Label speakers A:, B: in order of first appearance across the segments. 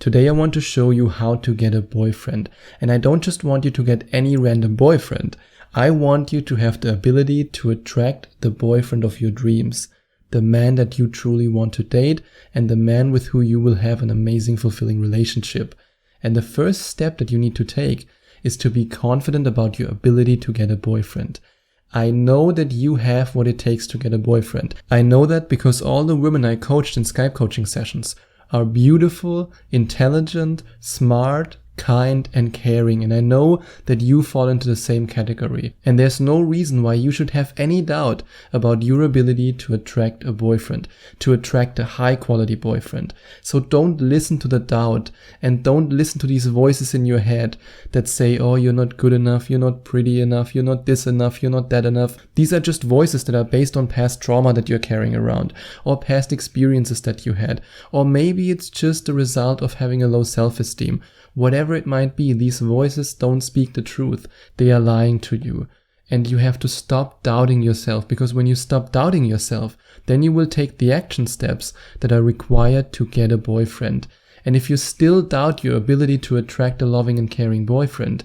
A: Today I want to show you how to get a boyfriend. And I don't just want you to get any random boyfriend. I want you to have the ability to attract the boyfriend of your dreams, the man that you truly want to date, and the man with who you will have an amazing, fulfilling relationship. And the first step that you need to take is to be confident about your ability to get a boyfriend. I know that you have what it takes to get a boyfriend. I know that because all the women I coached in Skype coaching sessions are beautiful, intelligent, smart, kind, and caring. And I know that you fall into the same category. And there's no reason why you should have any doubt about your ability to attract a boyfriend, to attract a high quality boyfriend. So don't listen to the doubt and don't listen to these voices in your head that say, oh, you're not good enough, you're not pretty enough, you're not this enough, you're not that enough. These are just voices that are based on past trauma that you're carrying around, or past experiences that you had, or maybe it's just the result of having a low self-esteem. Whatever it might be, these voices don't speak the truth. They are lying to you. And you have to stop doubting yourself, because when you stop doubting yourself, then you will take the action steps that are required to get a boyfriend. And if you still doubt your ability to attract a loving and caring boyfriend,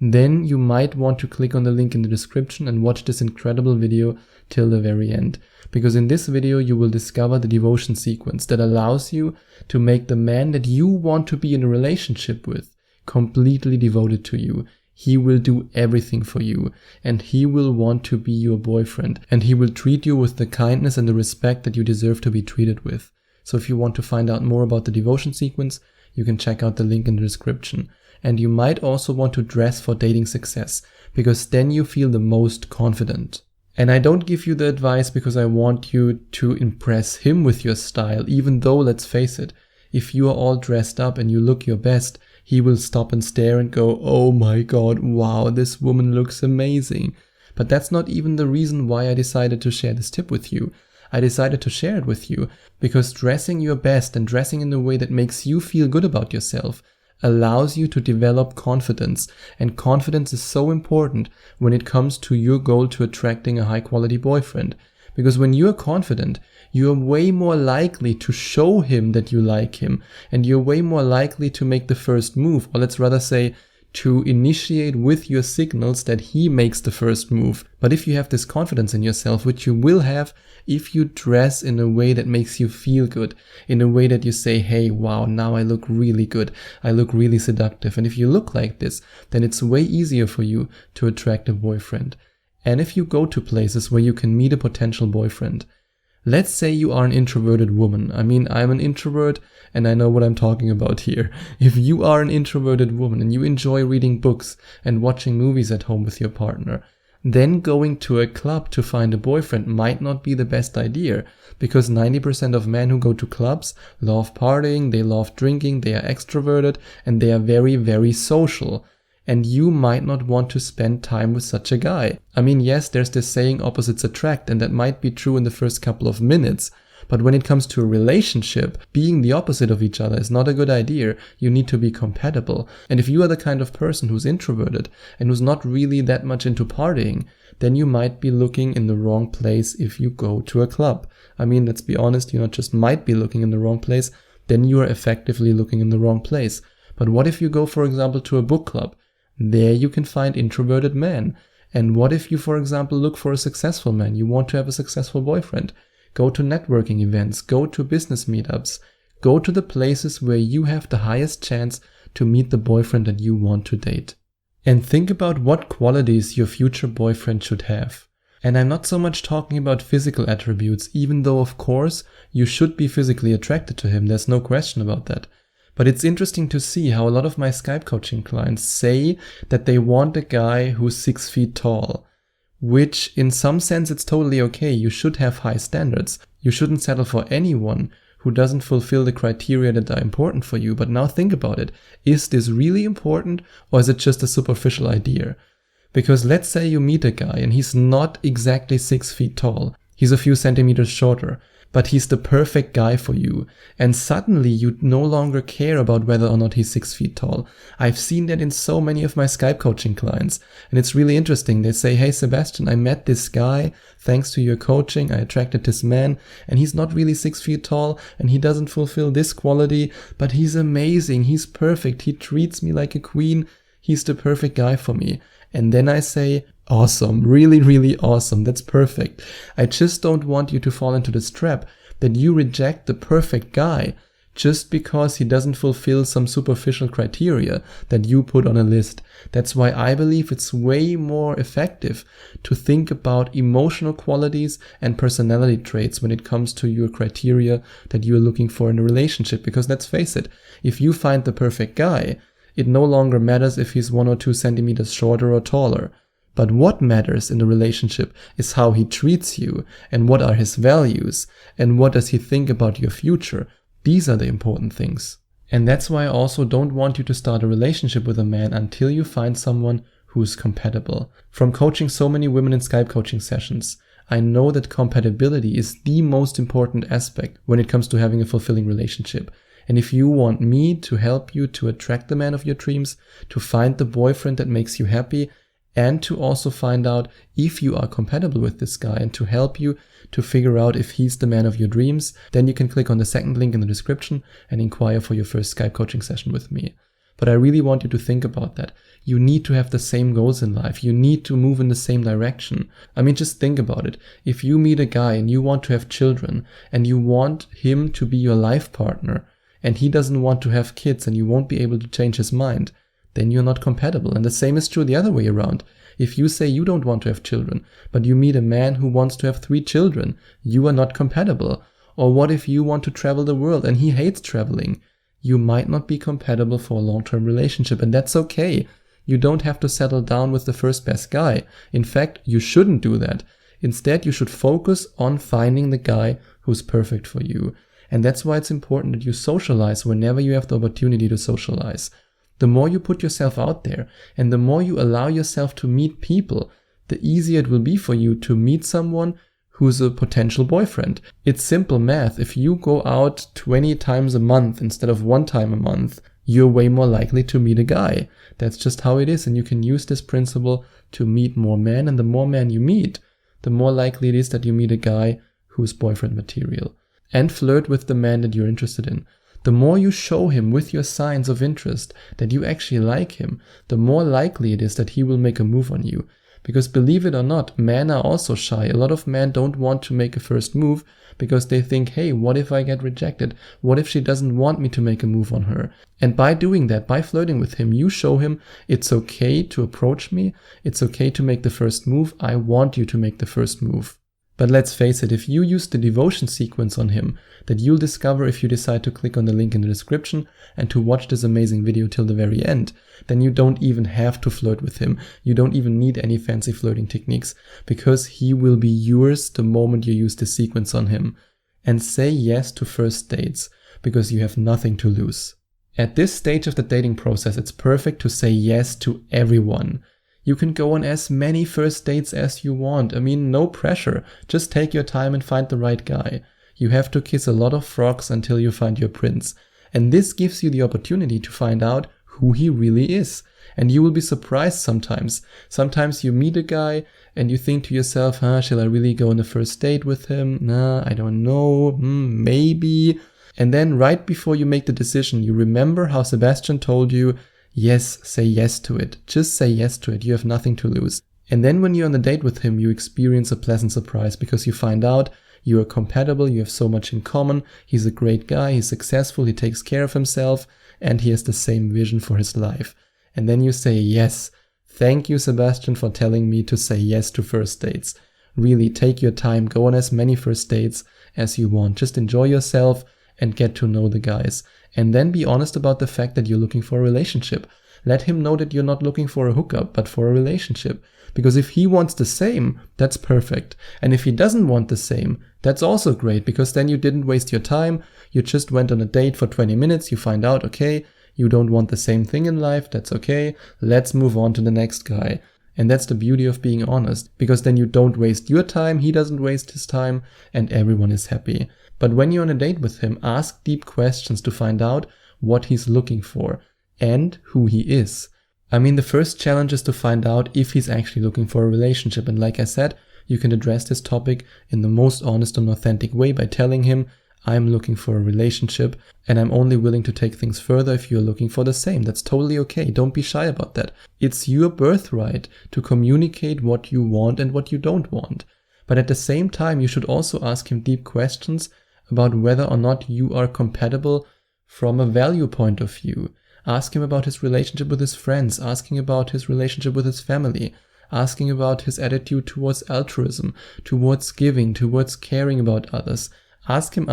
A: then you might want to click on the link in the description and watch this incredible video till the very end. Because in this video you will discover the devotion sequence that allows you to make the man that you want to be in a relationship with completely devoted to you. He will do everything for you, and he will want to be your boyfriend, and he will treat you with the kindness and the respect that you deserve to be treated with. So if you want to find out more about the devotion sequence, you can check out the link in the description. And you might also want to dress for dating success, because then you feel the most confident. And I don't give you the advice because I want you to impress him with your style, even though, let's face it, if you are all dressed up and you look your best, he will stop and stare and go, oh my god, wow, this woman looks amazing. But that's not even the reason why I decided to share this tip with you. I decided to share it with you because dressing your best and dressing in a way that makes you feel good about yourself allows you to develop confidence, and confidence is so important when it comes to your goal to attracting a high quality boyfriend. Because when you're confident, you're way more likely to show him that you like him, and you're way more likely to make the first move, or let's rather say to initiate with your signals that he makes the first move. But if you have this confidence in yourself, which you will have if you dress in a way that makes you feel good, in a way that you say, hey, wow, now I look really good, I look really seductive. And if you look like this, then it's way easier for you to attract a boyfriend. And if you go to places where you can meet a potential boyfriend, let's say you are an introverted woman. I mean, I'm an introvert and I know what I'm talking about here. If you are an introverted woman and you enjoy reading books and watching movies at home with your partner, then going to a club to find a boyfriend might not be the best idea, because 90% of men who go to clubs love partying, they love drinking, they are extroverted, and they are very, very social. And you might not want to spend time with such a guy. I mean, yes, there's this saying opposites attract, and that might be true in the first couple of minutes. But when it comes to a relationship, being the opposite of each other is not a good idea. You need to be compatible. And if you are the kind of person who's introverted and who's not really that much into partying, then you might be looking in the wrong place if you go to a club. I mean, let's be honest, you not just might be looking in the wrong place, then you are effectively looking in the wrong place. But what if you go, for example, to a book club? There you can find introverted men. And what if you, for example, look for a successful man? You want to have a successful boyfriend. Go to networking events, go to business meetups, go to the places where you have the highest chance to meet the boyfriend that you want to date. And think about what qualities your future boyfriend should have. And I'm not so much talking about physical attributes, even though of course you should be physically attracted to him, there's no question about that. But it's interesting to see how a lot of my Skype coaching clients say that they want a guy who's 6 feet tall. Which in some sense it's totally okay, you should have high standards. You shouldn't settle for anyone who doesn't fulfill the criteria that are important for you. But now think about it. Is this really important, or is it just a superficial idea? Because let's say you meet a guy and he's not exactly 6 feet tall. He's a few centimeters shorter. but he's the perfect guy for you. And suddenly you no longer care about whether or not he's 6 feet tall. I've seen that in so many of my Skype coaching clients. And it's really interesting. They say, hey, Sebastian, I met this guy. Thanks to your coaching, I attracted this man, and he's not really 6 feet tall, and he doesn't fulfill this quality, but he's amazing. He's perfect. He treats me like a queen. He's the perfect guy for me. And then I say, awesome, really, really awesome. That's perfect. I just don't want you to fall into this trap that you reject the perfect guy just because he doesn't fulfill some superficial criteria that you put on a list. That's why I believe it's way more effective to think about emotional qualities and personality traits when it comes to your criteria that you're looking for in a relationship. Because let's face it, if you find the perfect guy, it no longer matters if he's 1 or 2 centimeters shorter or taller. But what matters in the relationship is how he treats you, and what are his values, and what does he think about your future. These are the important things. And that's why I also don't want you to start a relationship with a man until you find someone who's compatible. From coaching so many women in Skype coaching sessions, I know that compatibility is the most important aspect when it comes to having a fulfilling relationship. And if you want me to help you to attract the man of your dreams, to find the boyfriend that makes you happy, and to also find out if you are compatible with this guy and to help you to figure out if he's the man of your dreams, then you can click on the second link in the description and inquire for your first Skype coaching session with me. But I really want you to think about that. You need to have the same goals in life. You need to move in the same direction. I mean, just think about it. If you meet a guy and you want to have children and you want him to be your life partner, and he doesn't want to have kids and you won't be able to change his mind, then you're not compatible. And the same is true the other way around. If you say you don't want to have children, but you meet a man who wants to have 3 children, you are not compatible. Or what if you want to travel the world and he hates traveling? You might not be compatible for a long-term relationship, and that's okay. You don't have to settle down with the first best guy. In fact, you shouldn't do that. Instead, you should focus on finding the guy who's perfect for you. And that's why it's important that you socialize whenever you have the opportunity to socialize. The more you put yourself out there and the more you allow yourself to meet people, the easier it will be for you to meet someone who's a potential boyfriend. It's simple math. If you go out 20 times a month instead of 1 time a month, you're way more likely to meet a guy. That's just how it is. And you can use this principle to meet more men. And the more men you meet, the more likely it is that you meet a guy who's boyfriend material. And flirt with the man that you're interested in. The more you show him with your signs of interest that you actually like him, the more likely it is that he will make a move on you. Because believe it or not, men are also shy. A lot of men don't want to make a first move because they think, hey, what if I get rejected? What if she doesn't want me to make a move on her? And by doing that, by flirting with him, you show him it's okay to approach me. It's okay to make the first move. I want you to make the first move. But let's face it, if you use the devotion sequence on him that you'll discover if you decide to click on the link in the description and to watch this amazing video till the very end, then you don't even have to flirt with him. You don't even need any fancy flirting techniques because he will be yours the moment you use the sequence on him. And say yes to first dates because you have nothing to lose. At this stage of the dating process, it's perfect to say yes to everyone. You can go on as many first dates as you want. I mean, no pressure. Just take your time and find the right guy. You have to kiss a lot of frogs until you find your prince. And this gives you the opportunity to find out who he really is. And you will be surprised sometimes. Sometimes you meet a guy and you think to yourself, shall I really go on a first date with him? Nah, I don't know. Maybe. And then right before you make the decision, you remember how Sebastian told you, yes, say yes to it. Just say yes to it. You have nothing to lose. And then when you're on a date with him, you experience a pleasant surprise because you find out you are compatible, you have so much in common. He's a great guy, he's successful, he takes care of himself, and he has the same vision for his life. And then you say yes. Thank you, Sebastian, for telling me to say yes to first dates. Really, take your time, go on as many first dates as you want. Just enjoy yourself and get to know the guys. And then be honest about the fact that you're looking for a relationship. Let him know that you're not looking for a hookup, but for a relationship. Because if he wants the same, that's perfect. And if he doesn't want the same, that's also great, because then you didn't waste your time. You just went on a date for 20 minutes. You find out, okay, you don't want the same thing in life. That's okay. Let's move on to the next guy. And that's the beauty of being honest, because then you don't waste your time, he doesn't waste his time, and everyone is happy. But when you're on a date with him, ask deep questions to find out what he's looking for and who he is. I mean, the first challenge is to find out if he's actually looking for a relationship. And like I said, you can address this topic in the most honest and authentic way by telling him, I'm looking for a relationship and I'm only willing to take things further if you're looking for the same. That's totally okay. Don't be shy about that. It's your birthright to communicate what you want and what you don't want. But at the same time, you should also ask him deep questions about whether or not you are compatible from a value point of view. Ask him about his relationship with his friends, asking about his relationship with his family, asking about his attitude towards altruism, towards giving, towards caring about others. Ask him.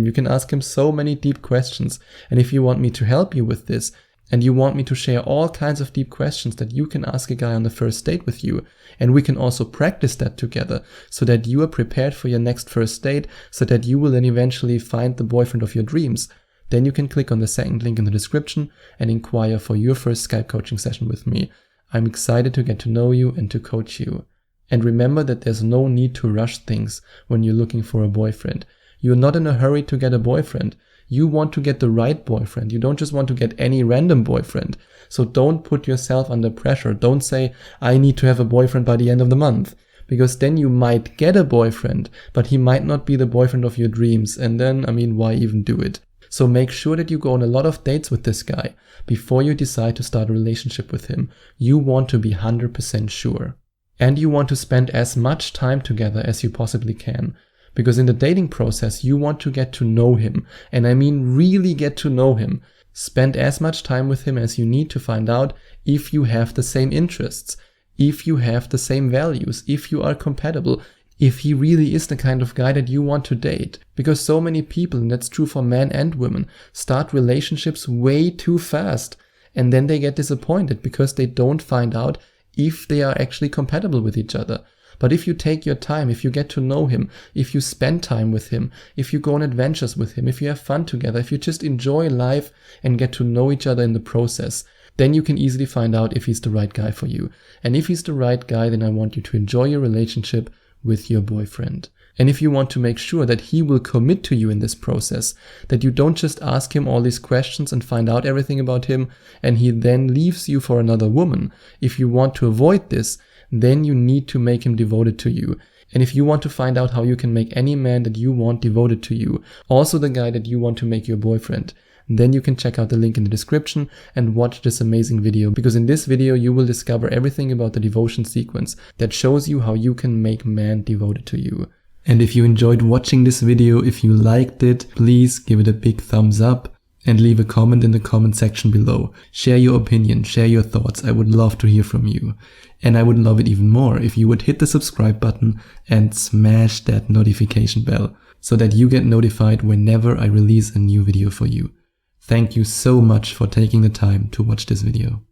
A: You can ask him so many deep questions. And if you want me to help you with this, and you want me to share all kinds of deep questions that you can ask a guy on the first date with you, and we can also practice that together so that you are prepared for your next first date, so that you will then eventually find the boyfriend of your dreams, then you can click on the second link in the description and inquire for your first Skype coaching session with me. I'm excited to get to know you and to coach you. And remember that there's no need to rush things when you're looking for a boyfriend. You're not in a hurry to get a boyfriend. You want to get the right boyfriend. You don't just want to get any random boyfriend. So don't put yourself under pressure. Don't say, I need to have a boyfriend by the end of the month. Because then you might get a boyfriend, but he might not be the boyfriend of your dreams. And then, why even do it? So make sure that you go on a lot of dates with this guy before you decide to start a relationship with him. You want to be 100% sure. And you want to spend as much time together as you possibly can. Because in the dating process, you want to get to know him. And really get to know him. Spend as much time with him as you need to find out if you have the same interests, if you have the same values, if you are compatible, if he really is the kind of guy that you want to date. Because so many people, and that's true for men and women, start relationships way too fast. And then they get disappointed because they don't find out if they are actually compatible with each other. But if you take your time, if you get to know him, if you spend time with him, if you go on adventures with him, if you have fun together, if you just enjoy life and get to know each other in the process, then you can easily find out if he's the right guy for you. And if he's the right guy, then I want you to enjoy your relationship with your boyfriend. And if you want to make sure that he will commit to you in this process, that you don't just ask him all these questions and find out everything about him and he then leaves you for another woman, if you want to avoid this, then you need to make him devoted to you. And if you want to find out how you can make any man that you want devoted to you, also the guy that you want to make your boyfriend, then you can check out the link in the description and watch this amazing video, because in this video you will discover everything about the devotion sequence that shows you how you can make man devoted to you. And if you enjoyed watching this video, if you liked it, please give it a big thumbs up and leave a comment in the comment section below. Share your opinion, share your thoughts. I would love to hear from you. And I would love it even more if you would hit the subscribe button and smash that notification bell so that you get notified whenever I release a new video for you. Thank you so much for taking the time to watch this video.